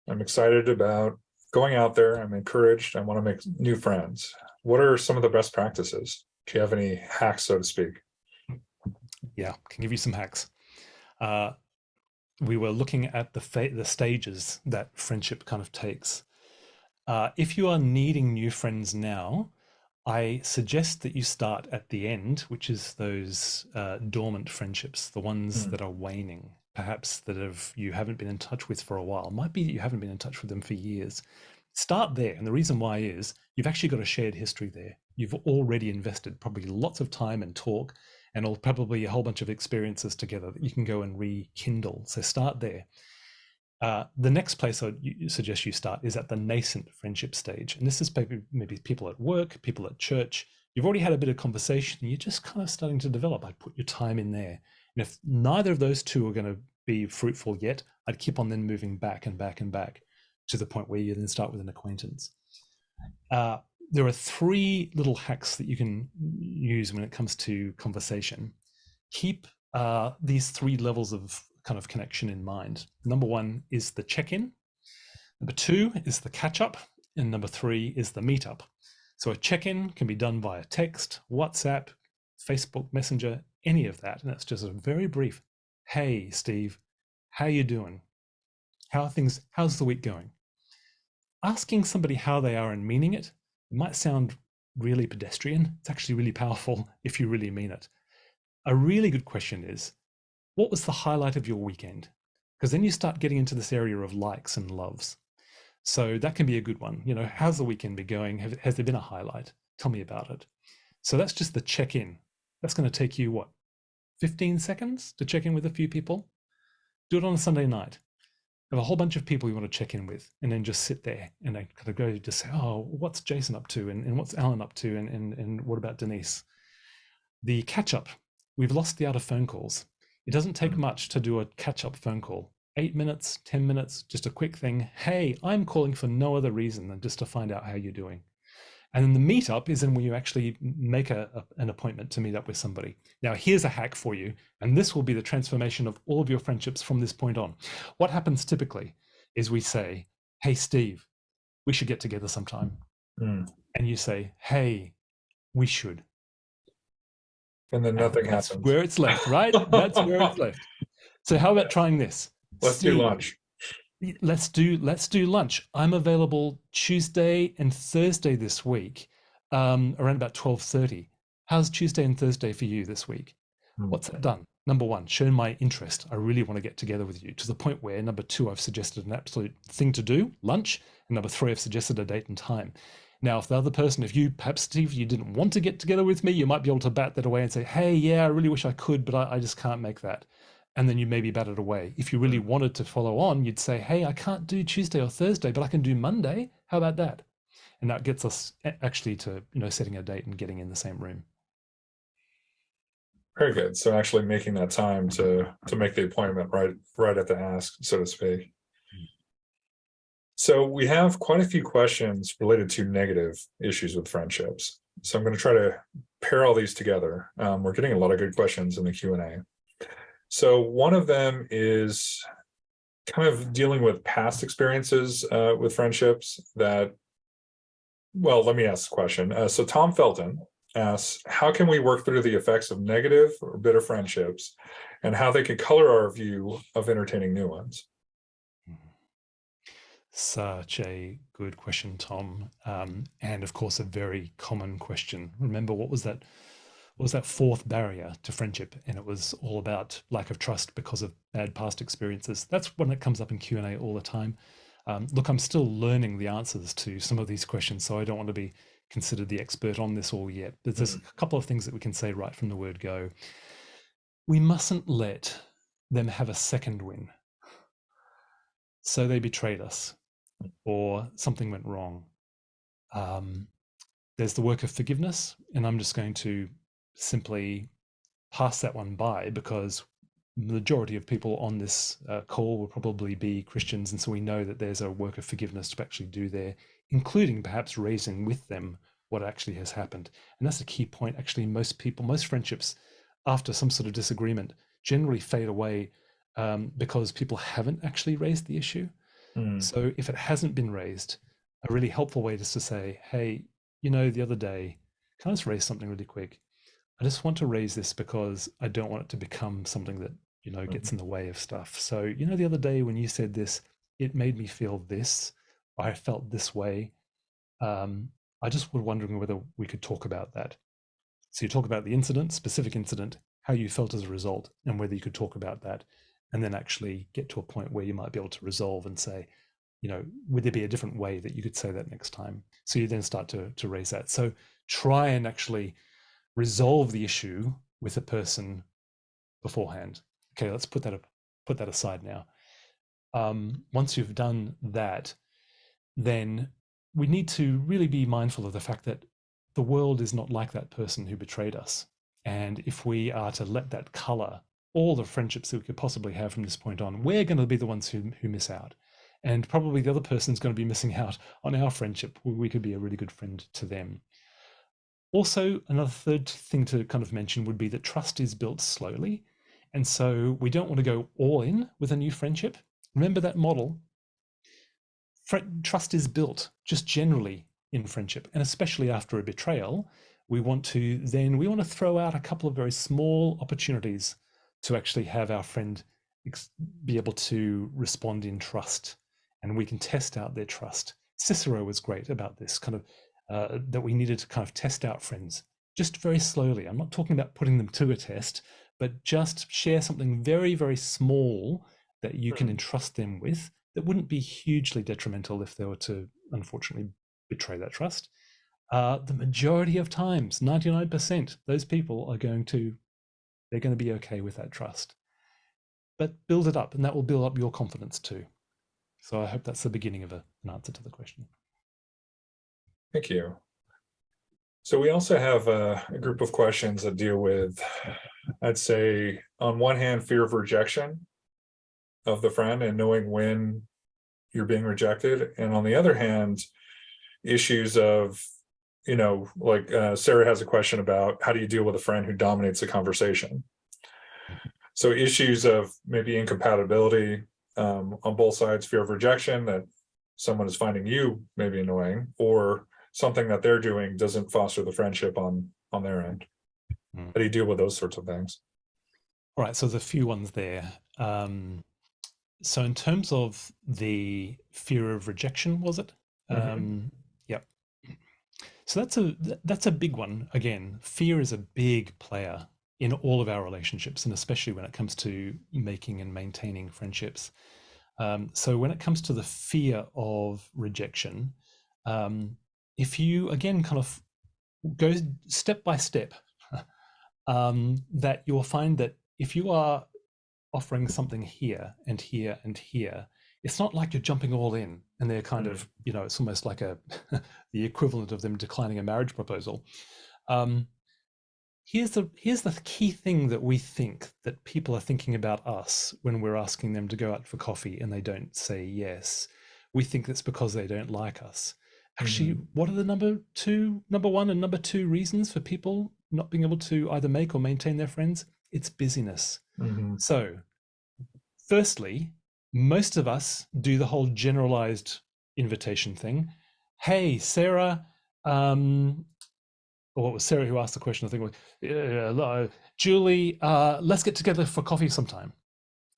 I'm excited about going out there. I'm encouraged. I want to make new friends. What are some of the best practices? Do you have any hacks, so to speak? Yeah, can give you some hacks. We were looking at the stages that friendship kind of takes. If you are needing new friends now, I suggest that you start at the end, which is those dormant friendships, the ones Hmm. that are waning, perhaps you haven't been in touch with for a while. Might be that you haven't been in touch with them for years. Start there, and the reason why is you've actually got a shared history there. You've already invested probably lots of time and talk, and probably a whole bunch of experiences together that you can go and rekindle. So start there. The next place I'd suggest you start is at the nascent friendship stage. And this is maybe people at work, people at church. You've already had a bit of conversation. You're just kind of starting to develop. I'd put your time in there. And if neither of those two are going to be fruitful yet, I'd keep on then moving back and back and back to the point where you then start with an acquaintance. There are three little hacks that you can use when it comes to conversation. Keep these three levels of kind of connection in mind. Number one is the check-in. Number two is the catch-up. And number three is the meet-up. So a check-in can be done via text, WhatsApp, Facebook Messenger, any of that. And that's just a very brief, hey, Steve, how you doing? How are things? How's the week going? Asking somebody how they are and meaning it might sound really pedestrian. It's actually really powerful if you really mean it. A really good question is, what was the highlight of your weekend? Because then you start getting into this area of likes and loves. So that can be a good one. How's the weekend been going? Has there been a highlight? Tell me about it. So that's just the check-in. That's going to take you, what, 15 seconds to check in with a few people? Do it on a Sunday night. Have a whole bunch of people you want to check in with, and then just sit there and then kind of go just say, oh, what's Jason up to? And what's Alan up to? And what about Denise? The catch up. We've lost the art of phone calls. It doesn't take much to do a catch-up phone call. 8 minutes, 10 minutes, just a quick thing. Hey, I'm calling for no other reason than just to find out how you're doing. And then the meetup is then when you actually make an appointment to meet up with somebody. Now, here's a hack for you, and this will be the transformation of all of your friendships from this point on. What happens typically is we say, hey, Steve, we should get together sometime. Mm. And you say, hey, we should. And then nothing That's happens. where it's left, right? That's where it's left. So how about trying this? Let's do lunch. Let's do lunch. I'm available Tuesday and Thursday this week, around about 12:30. How's Tuesday and Thursday for you this week? What's that done? Number one, shown my interest. I really want to get together with you, to the point where number two, I've suggested an absolute thing to do, lunch, and number three, I've suggested a date and time. Now, if the other person, if you, perhaps Steve, you didn't want to get together with me, you might be able to bat that away and say, hey, yeah, I really wish I could, but I just can't make that. And then you maybe bat it away. If you really wanted to follow on, you'd say, hey, I can't do Tuesday or Thursday, but I can do Monday. How about that? And that gets us actually to, setting a date and getting in the same room. Very good. So actually making that time to make the appointment right at the ask, so to speak. So we have quite a few questions related to negative issues with friendships. So I'm going to try to pair all these together. We're getting a lot of good questions in the Q&A. So one of them is kind of dealing with past experiences with friendships that, well, let me ask the question. So Tom Felton asks, how can we work through the effects of negative or bitter friendships and how they can color our view of entertaining new ones? Such a good question, Tom. And of course, a very common question. Remember, what was that fourth barrier to friendship? And it was all about lack of trust because of bad past experiences. That's one that comes up in Q&A all the time. Look, I'm still learning the answers to some of these questions, so I don't want to be considered the expert on this all yet. But there's a couple of things that we can say right from the word go. We mustn't let them have a second win. So they betrayed us, or something went wrong. There's the work of forgiveness, and I'm just going to simply pass that one by because the majority of people on this call will probably be Christians, and so we know that there's a work of forgiveness to actually do there, including perhaps raising with them what actually has happened. And that's a key point. Actually, most friendships, after some sort of disagreement, generally fade away because people haven't actually raised the issue. So if it hasn't been raised, a really helpful way is to say, hey, the other day, can I just raise something really quick? I just want to raise this because I don't want it to become something that, gets in the way of stuff. So, the other day when you said this, it made me feel this, I felt this way. I just was wondering whether we could talk about that. So you talk about the incident, specific incident, how you felt as a result, and whether you could talk about that, and then actually get to a point where you might be able to resolve and say, would there be a different way that you could say that next time? So you then start to raise that. So try and actually resolve the issue with the person beforehand. Okay, let's put that aside now. Once you've done that, then we need to really be mindful of the fact that the world is not like that person who betrayed us. And if we are to let that color all the friendships that we could possibly have from this point on, we're going to be the ones who miss out. And probably the other person's going to be missing out on our friendship, where we could be a really good friend to them. Also, another third thing to kind of mention would be that trust is built slowly. And so we don't want to go all in with a new friendship. Remember that model. Trust is built just generally in friendship, and especially after a betrayal, we want to throw out a couple of very small opportunities to actually have our friend be able to respond in trust, and we can test out their trust. Cicero was great about this kind of that we needed to kind of test out friends just very slowly. I'm not talking about putting them to a test, but just share something very, very small that you can entrust them with that wouldn't be hugely detrimental if they were to unfortunately betray that trust. The majority of times, 99%, those people are going to be okay with that trust. But build it up, and that will build up your confidence too. So I hope that's the beginning of an answer to the question. Thank you. So we also have a group of questions that deal with, I'd say, on one hand, fear of rejection of the friend and knowing when you're being rejected, and on the other hand, issues of, like Sarah has a question about how do you deal with a friend who dominates the conversation. So issues of maybe incompatibility on both sides, fear of rejection, that someone is finding you maybe annoying, or something that they're doing doesn't foster the friendship on their end. How do you deal with those sorts of things? All right, so there's a few ones there. So in terms of the fear of rejection, was it? Yep. So that's a big one. Again, fear is a big player in all of our relationships, and especially when it comes to making and maintaining friendships. So when it comes to the fear of rejection, if you again kind of go step by step, that you'll find that if you are offering something here and here and here, it's not like you're jumping all in and they're kind of, it's almost like the equivalent of them declining a marriage proposal. Here's the key thing that we think that people are thinking about us when we're asking them to go out for coffee and they don't say yes. We think that's because they don't like us. Actually, what are the number one and number two reasons for people not being able to either make or maintain their friends? It's busyness. So firstly, most of us do the whole generalized invitation thing. Hey, Sarah, or what was Sarah who asked the question? I think it was Julie, let's get together for coffee sometime.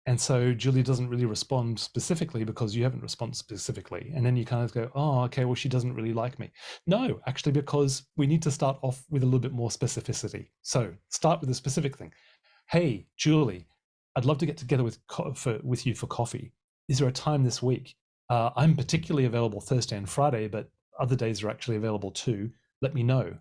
And so Julie doesn't really respond specifically because you haven't responded specifically. And then you kind of go, oh, okay, well, she doesn't really like me. No, actually, because we need to start off with a little bit more specificity. So start with a specific thing. Hey, Julie, I'd love to get together with you for coffee. Is there a time this week? I'm particularly available Thursday and Friday, but other days are actually available too. Let me know.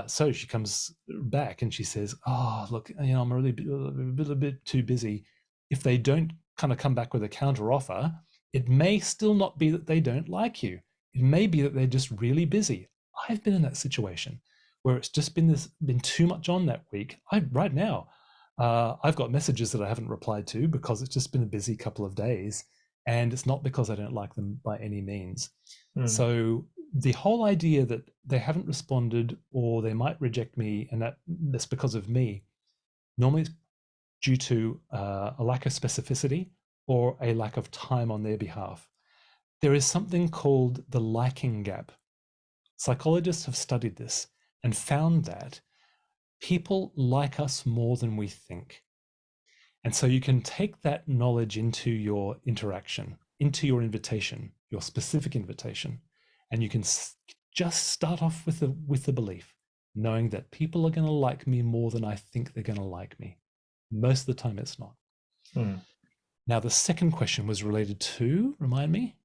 So she comes back and she says, oh, look, I'm a bit too busy. If they don't kind of come back with a counter offer, it may still not be that they don't like you. It may be that they're just really busy. I've been in that situation where it's just been too much on that week. Right now, I've got messages that I haven't replied to because it's just been a busy couple of days, and it's not because I don't like them by any means. So the whole idea that they haven't responded or they might reject me and that's because of me, normally it's due to a lack of specificity or a lack of time on their behalf. There is something called the liking gap. Psychologists have studied this and found that people like us more than we think. And so you can take that knowledge into your interaction, into your invitation, your specific invitation, and you can just start off with the belief, knowing that people are going to like me more than I think they're going to like me. Most of the time it's not. Now, the second question was related to, remind me?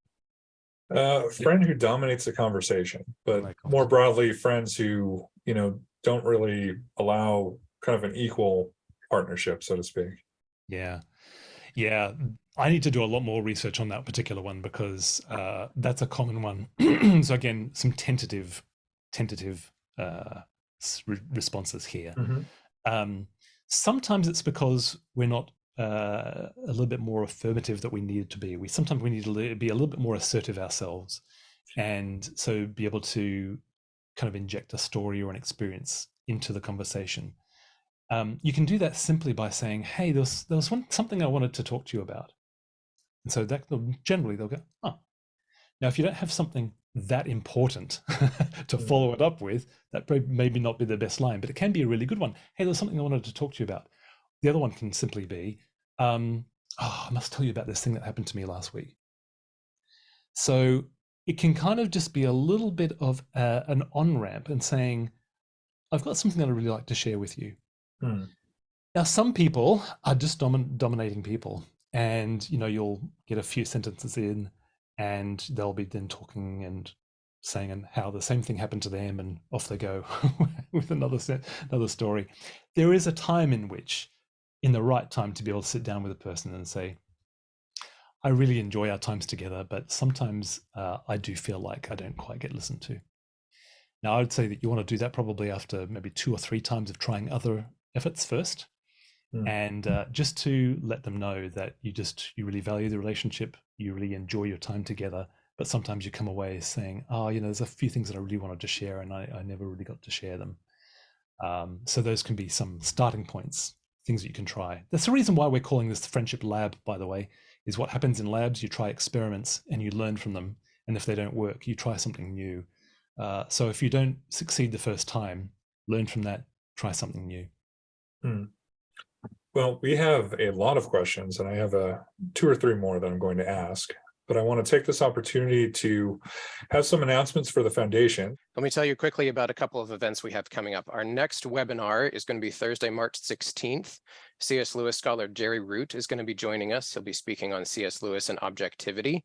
Friend who dominates the conversation, but more broadly, friends who, don't really allow kind of an equal partnership, so to speak. Yeah. I need to do a lot more research on that particular one because that's a common one. So again, some tentative responses here. Sometimes it's because we're not a little bit more affirmative that we need to be. Sometimes we need to be a little bit more assertive ourselves, and so be able to kind of inject a story or an experience into the conversation. You can do that simply by saying, hey, there was something I wanted to talk to you about. And so that generally they'll go, oh. Now, if you don't have something that important to follow it up with, that maybe not be the best line, but it can be a really good one. Hey, there's something I wanted to talk to you about. The other one can simply be, I must tell you about this thing that happened to me last week. So it can kind of just be a little bit of an on-ramp and saying, I've got something that I'd really like to share with you. Now, some people are just dominating people, and you'll get a few sentences in, and they'll be then talking and saying how the same thing happened to them, and off they go with another story. There is a time in the right time, to be able to sit down with a person and say, I really enjoy our times together, but sometimes I do feel like I don't quite get listened to. Now, I would say that you want to do that probably after maybe 2 or 3 times of trying other efforts first, and just to let them know that you really value the relationship, you really enjoy your time together, but sometimes you come away saying, oh, there's a few things that I really wanted to share and I never really got to share them. So those can be some starting points, things that you can try. That's the reason why we're calling this the Friendship Lab, by the way, is what happens in labs. You try experiments and you learn from them. And if they don't work, you try something new. So if you don't succeed the first time, learn from that, try something new. Well, we have a lot of questions, and I have 2 or 3 more that I'm going to ask. But I want to take this opportunity to have some announcements for the foundation. Let me tell you quickly about a couple of events we have coming up. Our next webinar is going to be Thursday, March 16th. C.S. Lewis scholar Jerry Root is going to be joining us. He'll be speaking on C.S. Lewis and objectivity.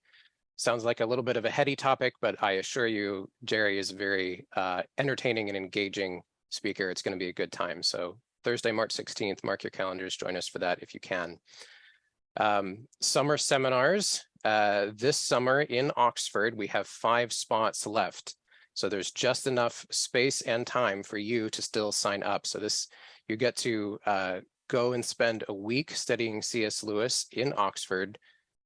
Sounds like a little bit of a heady topic, but I assure you, Jerry is a very entertaining and engaging speaker. It's going to be a good time. So Thursday, March 16th, mark your calendars, join us for that if you can. Summer seminars. This summer in Oxford, we have 5 spots left. So there's just enough space and time for you to still sign up. So you get to go and spend a week studying C.S. Lewis in Oxford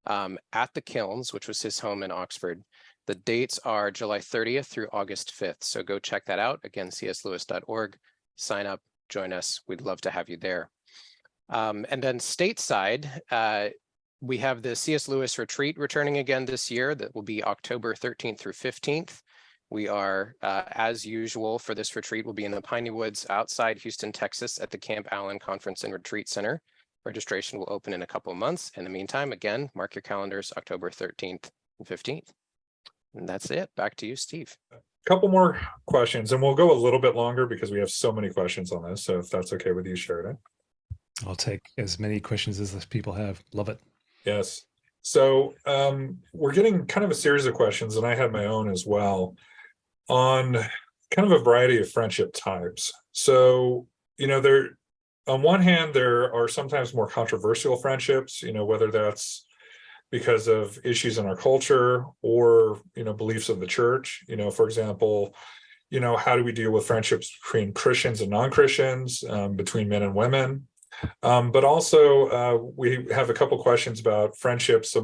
at the Kilns, which was his home in Oxford. The dates are July 30th through August 5th. So go check that out. Again, cslewis.org, sign up, join us. We'd love to have you there. And then stateside, we have the C.S. Lewis retreat returning again this year. That will be October 13th through 15th. We are, as usual for this retreat, we'll be in the Piney Woods outside Houston, Texas at the Camp Allen Conference and Retreat Center. Registration will open in a couple of months. In the meantime, again, mark your calendars, October 13th and 15th. And that's it. Back to you, Steve. A couple more questions, and we'll go a little bit longer because we have so many questions on this. So if that's okay with you, Sheridan. I'll take as many questions as people have. Love it. Yes. So we're getting kind of a series of questions, and I have my own as well, on kind of a variety of friendship types. So, there, on one hand, there are sometimes more controversial friendships, whether that's because of issues in our culture or, beliefs of the church. For example, how do we deal with friendships between Christians and non-Christians, between men and women? But also, we have a couple questions about friendships,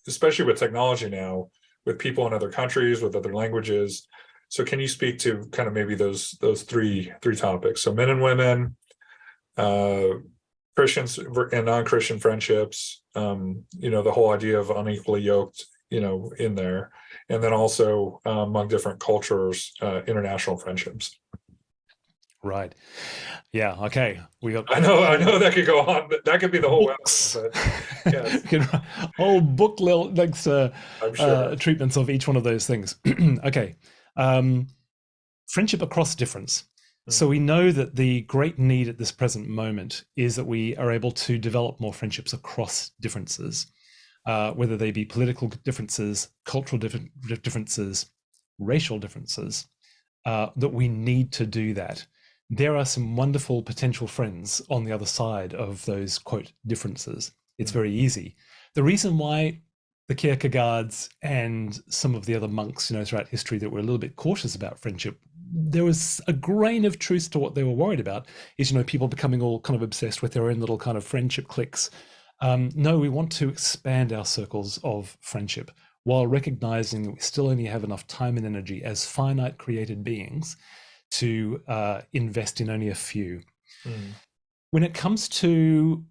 especially with technology now, with people in other countries, with other languages. So can you speak to kind of maybe those three topics? So men and women, Christians and non-Christian friendships, the whole idea of unequally yoked, in there, and then also among different cultures, international friendships. Right. Yeah. Okay. We got. I know that could go on. That could be the whole books. But yes. Whole book length I'm sure. treatments of each one of those things. Okay. Friendship across difference. So we know that the great need at this present moment is that we are able to develop more friendships across differences, whether they be political differences, cultural differences, racial differences, that we need to do that. There are some wonderful potential friends on the other side of those, quote, differences. It's very easy. The reason why the Kierkegaards and some of the other monks, throughout history that were a little bit cautious about friendship, there was a grain of truth to what they were worried about, is, people becoming all kind of obsessed with their own little kind of friendship cliques. No, we want to expand our circles of friendship while recognizing that we still only have enough time and energy as finite created beings to invest in only a few. When it comes to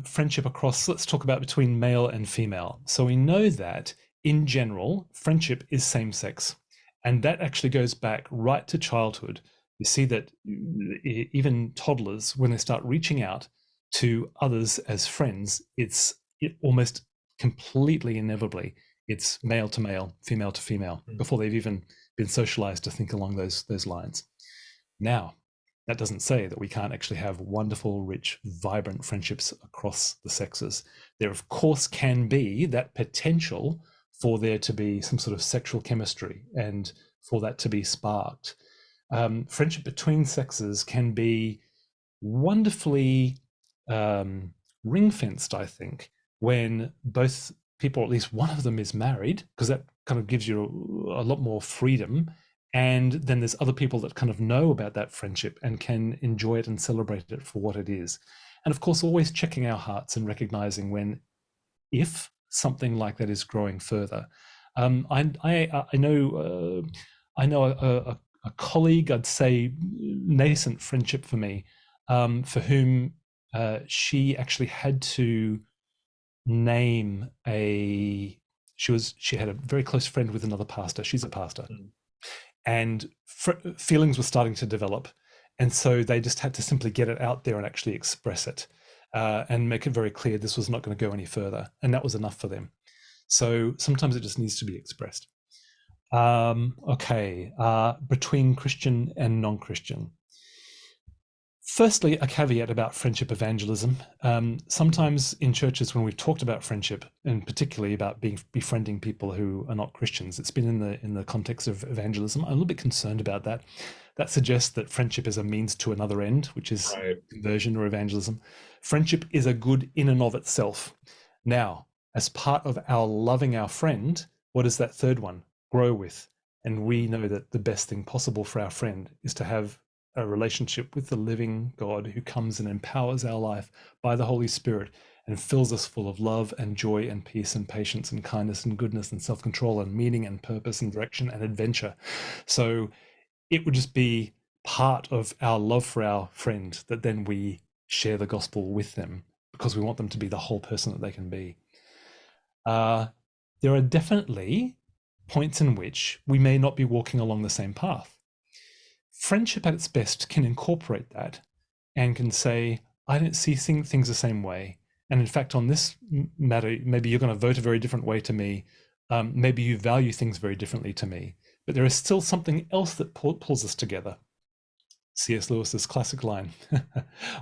friendship across, let's talk about between male and female. So we know that in general, friendship is same sex. And that actually goes back right to childhood. You see that even toddlers, when they start reaching out to others as friends, it almost completely inevitably, it's male to male, female to female, before they've even been socialized to think along those lines. Now, that doesn't say that we can't actually have wonderful, rich, vibrant friendships across the sexes. There, of course, can be that potential for there to be some sort of sexual chemistry and for that to be sparked. Friendship between sexes can be wonderfully ring-fenced, I think, when both people, or at least one of them, is married, because that kind of gives you a lot more freedom And then there's other people that kind of know about that friendship and can enjoy it and celebrate it for what it is. And of course, always checking our hearts and recognizing when, if something like that is growing further. I know a colleague, I'd say nascent friendship for me, for whom she actually had to name she had a very close friend with another pastor. She's a pastor. And feelings were starting to develop. And so they just had to simply get it out there and actually express it and make it very clear this was not going to go any further. And that was enough for them. So sometimes it just needs to be expressed. Between Christian and non-Christian. Firstly, a caveat about friendship evangelism. Sometimes in churches, when we've talked about friendship, and particularly about befriending people who are not Christians, it's been in the context of evangelism. I'm a little bit concerned about that. That suggests that friendship is a means to another end, which is conversion or evangelism. Friendship is a good in and of itself. Now, as part of our loving our friend, what is that third one? Grow with. And we know that the best thing possible for our friend is to have a relationship with the living God who comes and empowers our life by the Holy Spirit and fills us full of love and joy and peace and patience and kindness and goodness and self-control and meaning and purpose and direction and adventure. So it would just be part of our love for our friend that then we share the gospel with them because we want them to be the whole person that they can be. There are definitely points in which we may not be walking along the same path. Friendship at its best can incorporate that and can say, I don't see things the same way. And in fact, on this matter, maybe you're going to vote a very different way to me. Maybe you value things very differently to me. But there is still something else that pulls us together. C.S. Lewis's classic line,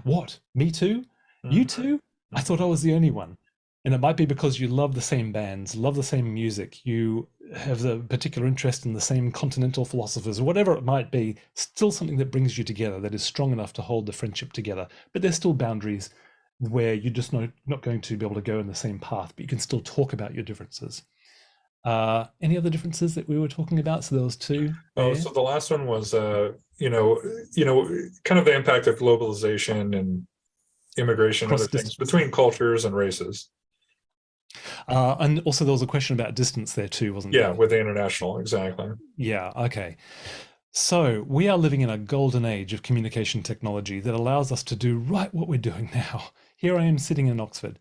what, me too? You too? I thought I was the only one. And it might be because you love the same bands, love the same music, you have a particular interest in the same continental philosophers, or whatever it might be, still something that brings you together, that is strong enough to hold the friendship together. But there's still boundaries where you're just not going to be able to go in the same path, but you can still talk about your differences. Any other differences that we were talking about? So there was two. Oh, so the last one was, kind of the impact of globalization and immigration, other things between cultures and races. And also there was a question about distance there too, wasn't there? Yeah, with the international, exactly. Yeah, okay. So we are living in a golden age of communication technology that allows us to do right what we're doing now. Here I am sitting in Oxford,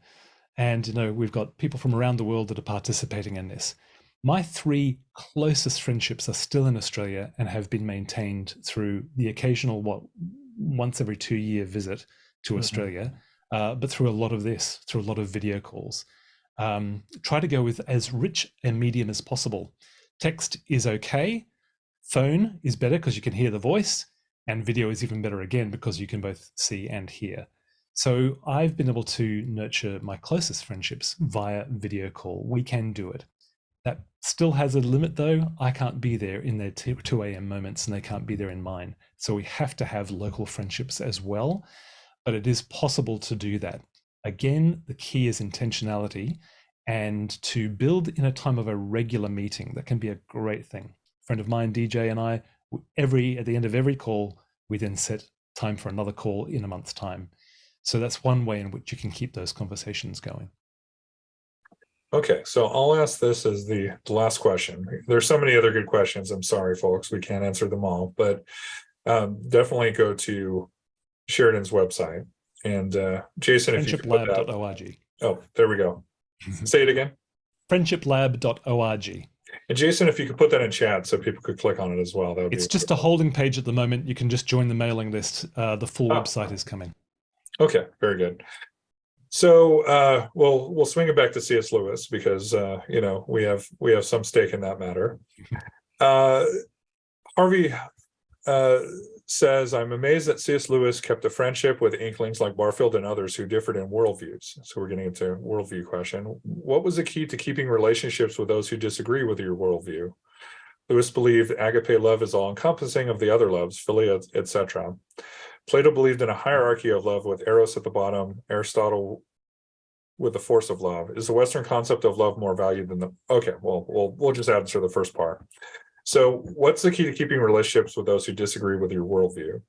and we've got people from around the world that are participating in this. My three closest friendships are still in Australia and have been maintained through the occasional, once every 2-year visit to Australia, but through a lot of video calls. Try to go with as rich a medium as possible. Text is okay. Phone is better because you can hear the voice, and video is even better again because you can both see and hear. So I've been able to nurture my closest friendships via video call. We can do it. That still has a limit though. I can't be there in their 2 a.m. moments and they can't be there in mine. So we have to have local friendships as well, but it is possible to do that. Again, the key is intentionality and to build in a time of a regular meeting. That can be a great thing. A friend of mine, DJ, and I, at the end of every call, we then set time for another call in a month's time. So that's one way in which you can keep those conversations going. Okay, so I'll ask this as the last question. There's so many other good questions. I'm sorry, folks, we can't answer them all, but definitely go to Sheridan's website. And Jason, if you could put that. Friendshiplab.org. Oh, there we go. Say it again. Friendshiplab.org. And Jason, if you could put that in chat so people could click on it as well. It's just a holding page at the moment. You can just join the mailing list. The full website is coming. Okay, very good. So we'll swing it back to C.S. Lewis because we have some stake in that matter. Harvey says, I'm amazed that C.S. Lewis kept a friendship with Inklings like Barfield and others who differed in worldviews. So we're getting into a worldview question. What was the key to keeping relationships with those who disagree with your worldview? Lewis believed agape love is all-encompassing of the other loves, philia, etc. Plato believed in a hierarchy of love with Eros at the bottom, Aristotle with the force of love. Is the Western concept of love more valued than the... Okay, well, we'll just answer the first part. So what's the key to keeping relationships with those who disagree with your worldview?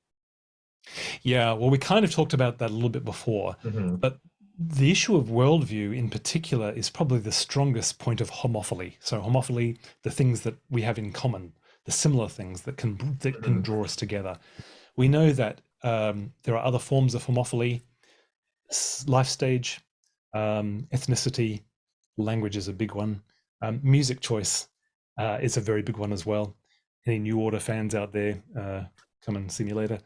Yeah, well, we kind of talked about that a little bit before, but the issue of worldview in particular is probably the strongest point of homophily. So homophily, the things that we have in common, the similar things that can draw us together. We know that there are other forms of homophily, life stage, ethnicity, language is a big one. Music choice is a very big one as well. Any New Order fans out there, come and see me later.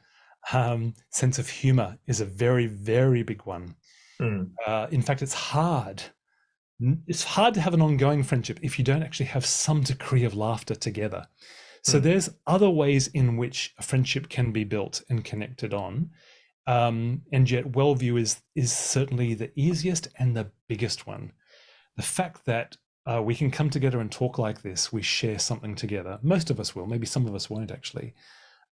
Sense of humor is a very, very big one. In fact, it's hard. It's hard to have an ongoing friendship if you don't actually have some degree of laughter together. So there's other ways in which a friendship can be built and connected on. And yet worldview is certainly the easiest and the biggest one. The fact that we can come together and talk like this, we share something together. Most of us will, maybe some of us won't actually.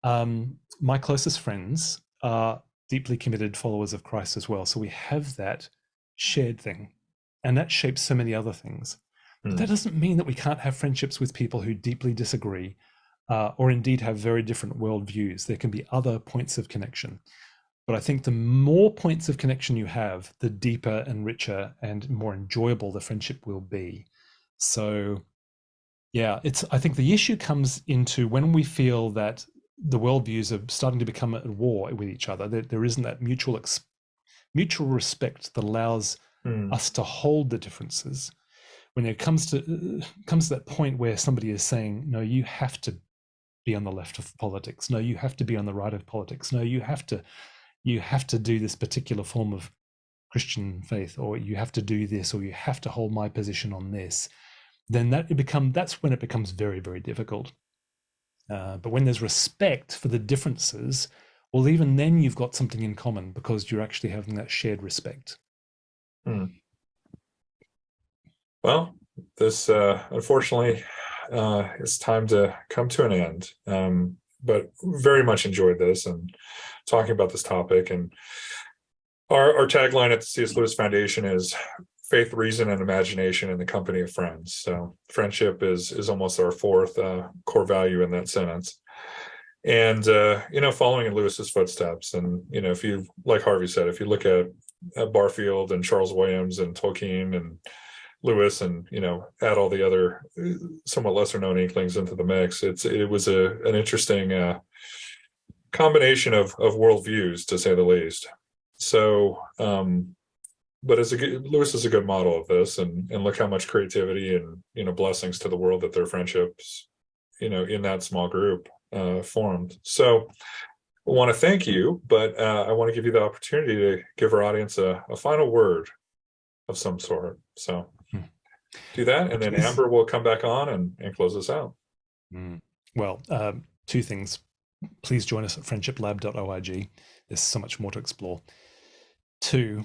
My closest friends are deeply committed followers of Christ as well. So we have that shared thing, and that shapes so many other things. But that doesn't mean that we can't have friendships with people who deeply disagree, or indeed have very different worldviews. There can be other points of connection. But I think the more points of connection you have, the deeper and richer and more enjoyable the friendship will be. So yeah, I think the issue comes into when we feel that the worldviews are starting to become at war with each other. There isn't that mutual respect that allows us to hold the differences. When it comes to that point where somebody is saying, no, you have to be on the left of politics. No, you have to be on the right of politics. No, you have to do this particular form of Christian faith, or you have to do this, or you have to hold my position on this, then that's when it becomes very, very difficult. But when there's respect for the differences, well, even then you've got something in common because you're actually having that shared respect. Well, this unfortunately it's time to come to an end. But very much enjoyed this and talking about this topic. And our tagline at the C.S. Lewis Foundation is faith, reason, and imagination in the company of friends. So friendship is almost our fourth core value in that sentence. And following in Lewis's footsteps. And if you, like Harvey said, if you look at Barfield and Charles Williams and Tolkien and Lewis, and add all the other somewhat lesser known inklings into the mix, it was an interesting combination of worldviews, to say the least. So but Lewis is a good model of this, and look how much creativity and blessings to the world that their friendships in that small group formed. So I want to thank you, but I want to give you the opportunity to give our audience a final word of some sort. So do that, and then Amber will come back on and close us out. Well, two things. Please join us at friendshiplab.org. There's so much more to explore. Two,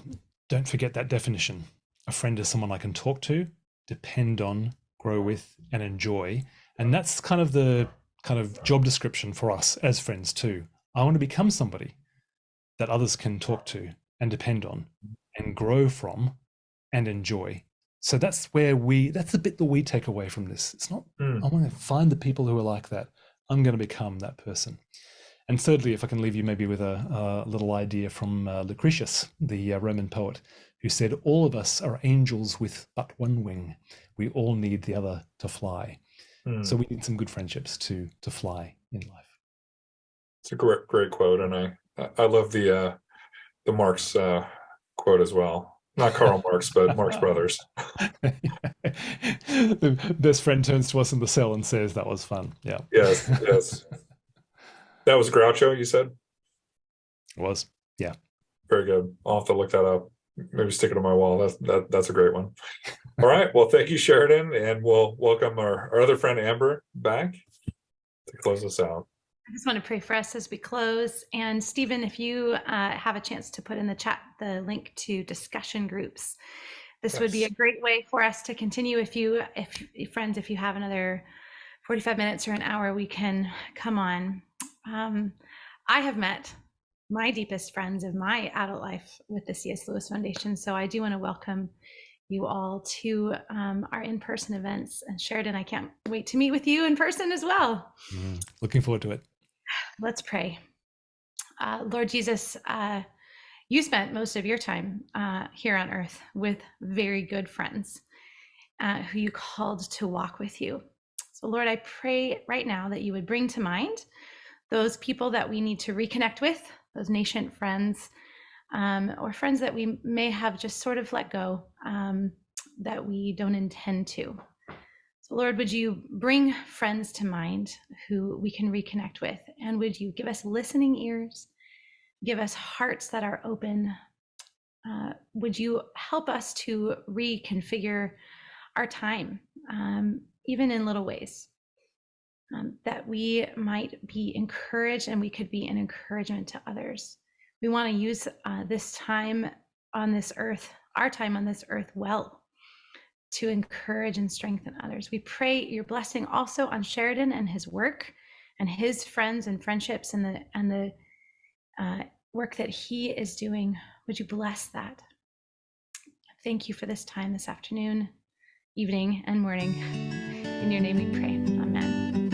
don't forget that definition. A friend is someone I can talk to, depend on, grow with, and enjoy. And that's kind of the job description for us as friends too. I want to become somebody that others can talk to and depend on and grow from and enjoy. So that's the bit that we take away from this. It's not, I want to find the people who are like that. I'm going to become that person. And thirdly, if I can leave you maybe with a little idea from Lucretius, the Roman poet, who said, all of us are angels with but one wing. We all need the other to fly. So we need some good friendships to fly in life. It's a great quote. And I love the Marx quote as well. Not Karl Marx, but Marx Brothers. The best friend turns to us in the cell and says, that was fun. Yeah. Yes. That was Groucho, you said? It was. Yeah. Very good. I'll have to look that up. Maybe stick it on my wall. That's a great one. All right. Well, thank you, Sheridan. And we'll welcome our other friend, Amber, back to close us out. I just want to pray for us as we close. And Stephen, if you have a chance to put in the chat the link to discussion groups, this would be a great way for us to continue. If you have another 45 minutes or an hour, we can come on. I have met my deepest friends of my adult life with the C.S. Lewis Foundation. So I do want to welcome you all to our in-person events. And Sheridan, I can't wait to meet with you in person as well. Looking forward to it. Let's pray. Lord Jesus, you spent most of your time here on earth with very good friends who you called to walk with you. So Lord, I pray right now that you would bring to mind those people that we need to reconnect with, those nascent friends, or friends that we may have just sort of let go, that we don't intend to. So Lord, would you bring friends to mind who we can reconnect with? And would you give us listening ears, give us hearts that are open? Would you help us to reconfigure our time, even in little ways, that we might be encouraged and we could be an encouragement to others. We want to use this time on this earth, our time on this earth, well, to encourage and strengthen others. We pray your blessing also on Sheridan and his work and his friends and friendships and the work that he is doing. Would you bless that? Thank you for this time this afternoon, evening, and morning. In your name we pray. Amen.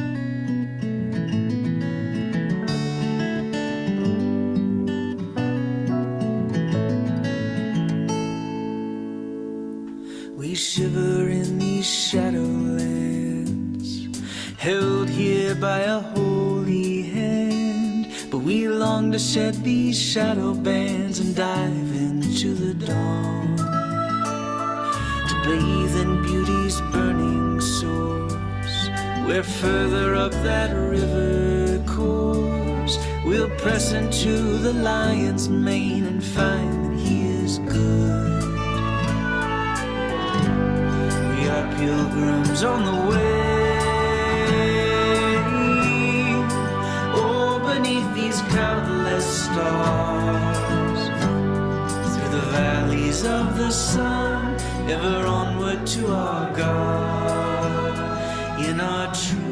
We shiver in these shadowlands, held here by a holy hand, but we long to shed these shadow bands and dive into the dawn, to bathe in beauty's burning source, where further up that river course we'll press into the lion's mane and find that he is good. We are pilgrims on the way, oh, beneath these countless stars, through the valleys of the sun, ever onward to our God, in our true